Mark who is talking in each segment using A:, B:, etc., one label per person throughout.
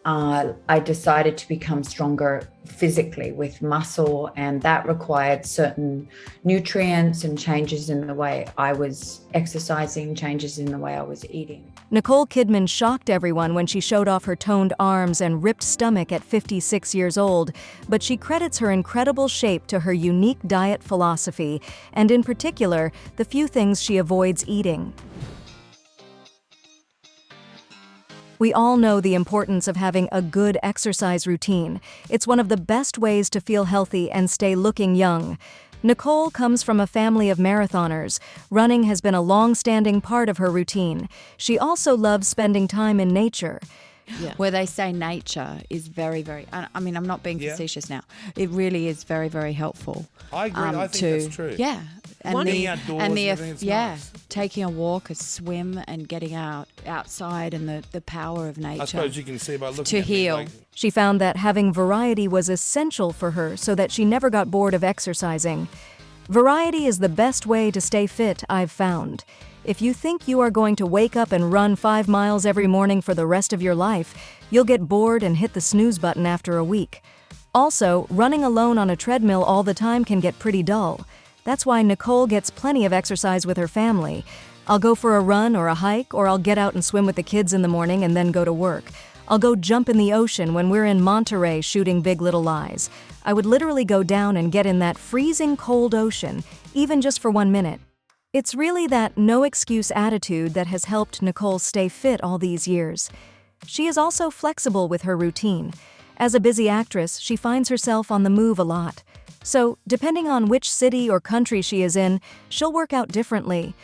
A: I decided to become stronger physically with muscle, and that required certain nutrients and changes in the way I was exercising, changes in the way I was eating.
B: Nicole Kidman shocked everyone when she showed off her toned arms and ripped stomach at 56 years old, but she credits her incredible shape to her unique diet philosophy, and in particular, the few things she avoids eating. We all know the importance of having a good exercise routine. It's one of the best ways to feel healthy and stay looking young. Nicole comes from a family of marathoners. Running has been a long-standing part of her routine. She also loves spending time in nature.
C: Yeah. Where they say nature is very, very, I mean, I'm not being facetious now. It really is very, very helpful.
D: I agree. I think that's true.
C: Yeah. And
D: Being outdoors and everything's nice.
C: Taking a walk, a swim, and getting outside and the power of nature.
D: I suppose you can see by looking
C: to
D: at
C: heal.
D: me, like,
B: She found that having variety was essential for her so that she never got bored of exercising. Variety is the best way to stay fit, I've found. If you think you are going to wake up and run 5 miles every morning for the rest of your life, you'll get bored and hit the snooze button after a week. Also, running alone on a treadmill all the time can get pretty dull. That's why Nicole gets plenty of exercise with her family. I'll go for a run or a hike, or I'll get out and swim with the kids in the morning and then go to work. I'll go jump in the ocean when we're in Monterey shooting Big Little Lies. I would literally go down and get in that freezing cold ocean, even just for 1 minute. It's really that no-excuse attitude that has helped Nicole stay fit all these years. She is also flexible with her routine. As a busy actress, she finds herself on the move a lot. So, depending on which city or country she is in, she'll work out differently.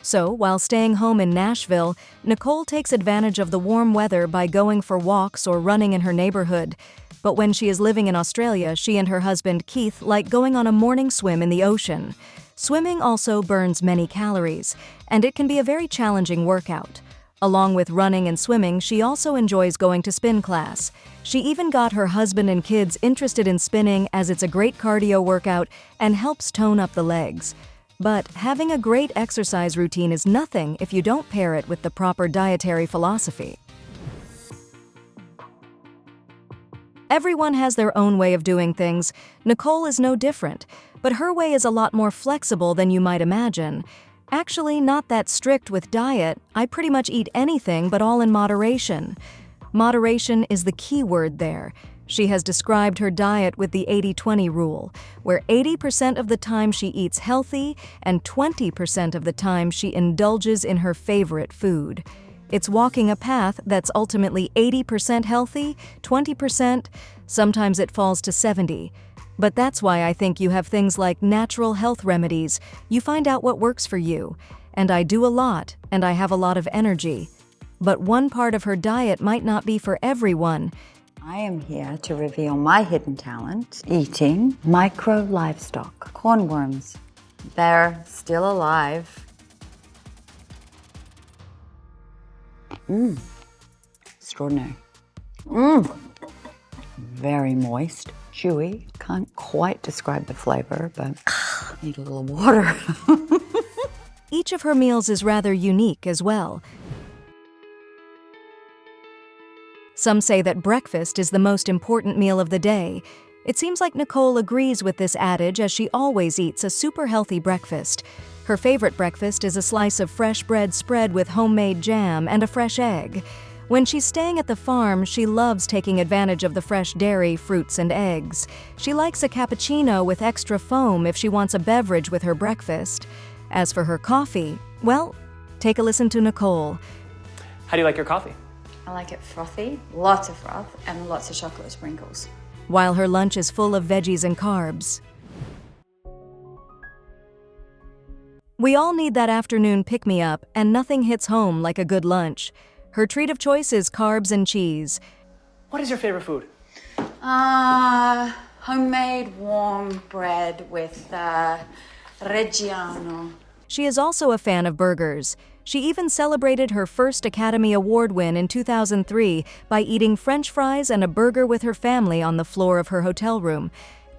B: So, while staying home in Nashville, Nicole takes advantage of the warm weather by going for walks or running in her neighborhood. But when she is living in Australia, she and her husband Keith like going on a morning swim in the ocean. Swimming also burns many calories, and it can be a very challenging workout. Along with running and swimming, she also enjoys going to spin class. She even got her husband and kids interested in spinning as it's a great cardio workout and helps tone up the legs. But having a great exercise routine is nothing if you don't pair it with the proper dietary philosophy. Everyone has their own way of doing things. Nicole is no different, but her way is a lot more flexible than you might imagine. Actually, not that strict with diet. I pretty much eat anything, but all in moderation. Moderation is the key word there. She has described her diet with the 80-20 rule, where 80% of the time she eats healthy and 20% of the time she indulges in her favorite food. It's walking a path that's ultimately 80% healthy, 20%, sometimes it falls to 70%. But that's why I think you have things like natural health remedies. You find out what works for you. And I do a lot, and I have a lot of energy. But one part of her diet might not be for everyone.
A: I am here to reveal my hidden talent, eating micro livestock, cornworms. They're still alive. Extraordinary. Very moist, chewy. Can't quite describe the flavor, but need a little water.
B: Each of her meals is rather unique as well. Some say that breakfast is the most important meal of the day. It seems like Nicole agrees with this adage as she always eats a super healthy breakfast. Her favorite breakfast is a slice of fresh bread spread with homemade jam and a fresh egg. When she's staying at the farm, she loves taking advantage of the fresh dairy, fruits, and eggs. She likes a cappuccino with extra foam if she wants a beverage with her breakfast. As for her coffee, well, take a listen to Nicole.
E: How do you like your coffee?
F: I like it frothy, lots of froth, and lots of chocolate sprinkles.
B: While her lunch is full of veggies and carbs. We all need that afternoon pick-me-up, and nothing hits home like a good lunch. Her treat of choice is carbs and cheese.
E: What is your favorite food?
F: Homemade warm bread with Reggiano.
B: She is also a fan of burgers. She even celebrated her first Academy Award win in 2003 by eating French fries and a burger with her family on the floor of her hotel room.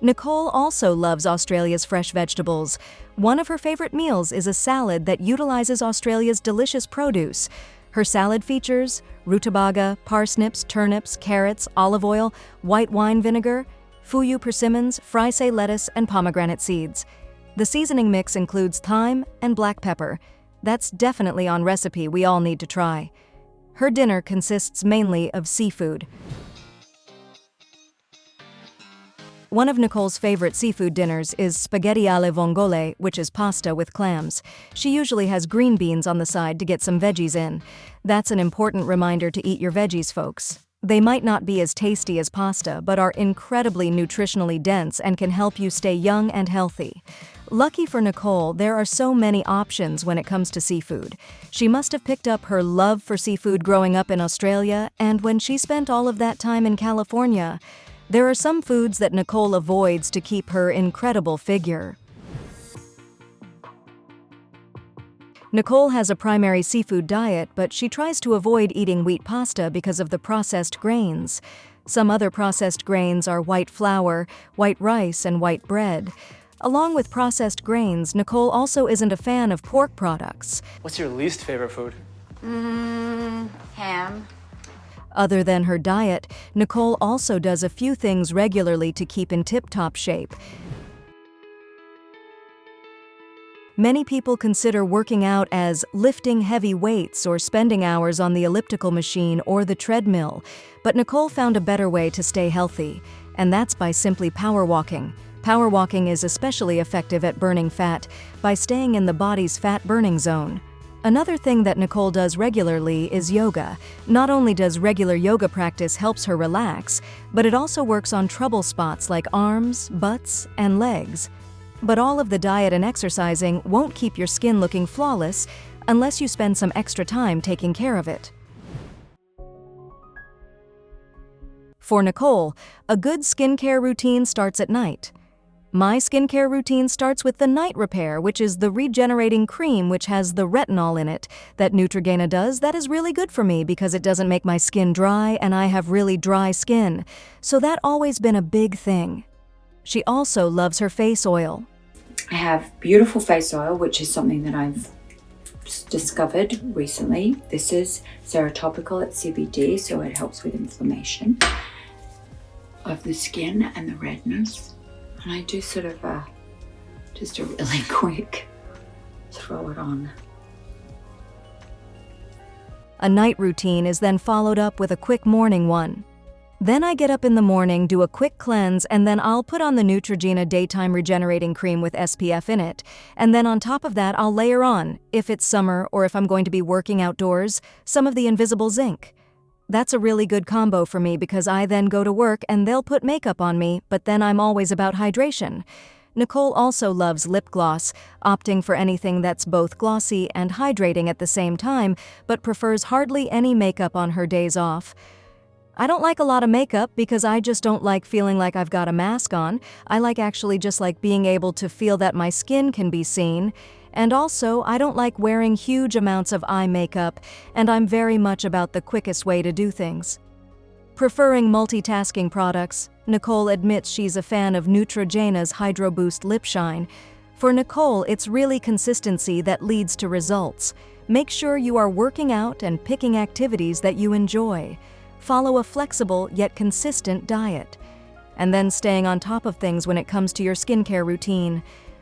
B: Nicole also loves Australia's fresh vegetables. One of her favorite meals is a salad that utilizes Australia's delicious produce. Her salad features rutabaga, parsnips, turnips, carrots, olive oil, white wine vinegar, fuyu persimmons, frisee lettuce, and pomegranate seeds. The seasoning mix includes thyme and black pepper. That's definitely on recipe we all need to try. Her dinner consists mainly of seafood. One of Nicole's favorite seafood dinners is spaghetti alle vongole, which is pasta with clams. She usually has green beans on the side to get some veggies in. That's an important reminder to eat your veggies, folks. They might not be as tasty as pasta, but are incredibly nutritionally dense and can help you stay young and healthy. Lucky for Nicole, there are so many options when it comes to seafood. She must have picked up her love for seafood growing up in Australia, and when she spent all of that time in California, there are some foods that Nicole avoids to keep her incredible figure. Nicole has a primary seafood diet, but she tries to avoid eating wheat pasta because of the processed grains. Some other processed grains are white flour, white rice, and white bread. Along with processed grains, Nicole also isn't a fan of pork products.
E: What's your least favorite food?
F: Ham.
B: Other than her diet, Nicole also does a few things regularly to keep in tip-top shape. Many people consider working out as lifting heavy weights or spending hours on the elliptical machine or the treadmill, but Nicole found a better way to stay healthy, and that's by simply power walking. Power walking is especially effective at burning fat by staying in the body's fat-burning zone. Another thing that Nicole does regularly is yoga. Not only does regular yoga practice helps her relax, but it also works on trouble spots like arms, butts, and legs. But all of the diet and exercising won't keep your skin looking flawless unless you spend some extra time taking care of it. For Nicole, a good skincare routine starts at night. My skincare routine starts with the night repair, which is the regenerating cream which has the retinol in it that Neutrogena does. That is really good for me because it doesn't make my skin dry, and I have really dry skin. So that's always been a big thing. She also loves her face oil.
A: I have beautiful face oil, which is something that I've discovered recently. This is Serotopical at CBD, so it helps with inflammation of the skin and the redness. And I do sort of just a really quick throw it on.
B: A night routine is then followed up with a quick morning one. Then I get up in the morning, do a quick cleanse, and then I'll put on the Neutrogena Daytime Regenerating Cream with SPF in it. And then on top of that, I'll layer on, if it's summer or if I'm going to be working outdoors, some of the Invisible Zinc. That's a really good combo for me because I then go to work and they'll put makeup on me, but then I'm always about hydration. Nicole also loves lip gloss, opting for anything that's both glossy and hydrating at the same time, but prefers hardly any makeup on her days off. I don't like a lot of makeup because I just don't like feeling like I've got a mask on. I actually just like being able to feel that my skin can be seen. And also, I don't like wearing huge amounts of eye makeup, and I'm very much about the quickest way to do things. Preferring multitasking products, Nicole admits she's a fan of Neutrogena's Hydro Boost Lip Shine. For Nicole, it's really consistency that leads to results. Make sure you are working out and picking activities that you enjoy. Follow a flexible yet consistent diet. And then staying on top of things when it comes to your skincare routine.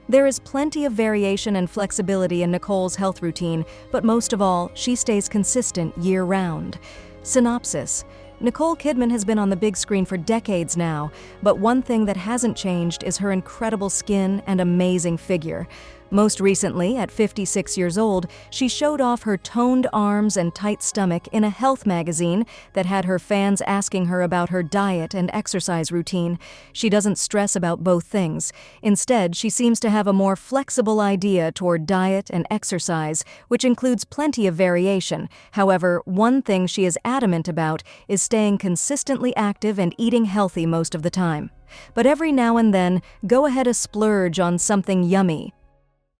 B: There is plenty of variation and flexibility in Nicole's health routine, but most of all, she stays consistent year-round. Synopsis: Nicole Kidman has been on the big screen for decades now, but one thing that hasn't changed is her incredible skin and amazing figure. Most recently, at 56 years old, she showed off her toned arms and tight stomach in a health magazine that had her fans asking her about her diet and exercise routine. She doesn't stress about both things. Instead, she seems to have a more flexible idea toward diet and exercise, which includes plenty of variation. However, one thing she is adamant about is staying consistently active and eating healthy most of the time. But every now and then, go ahead and splurge on something yummy.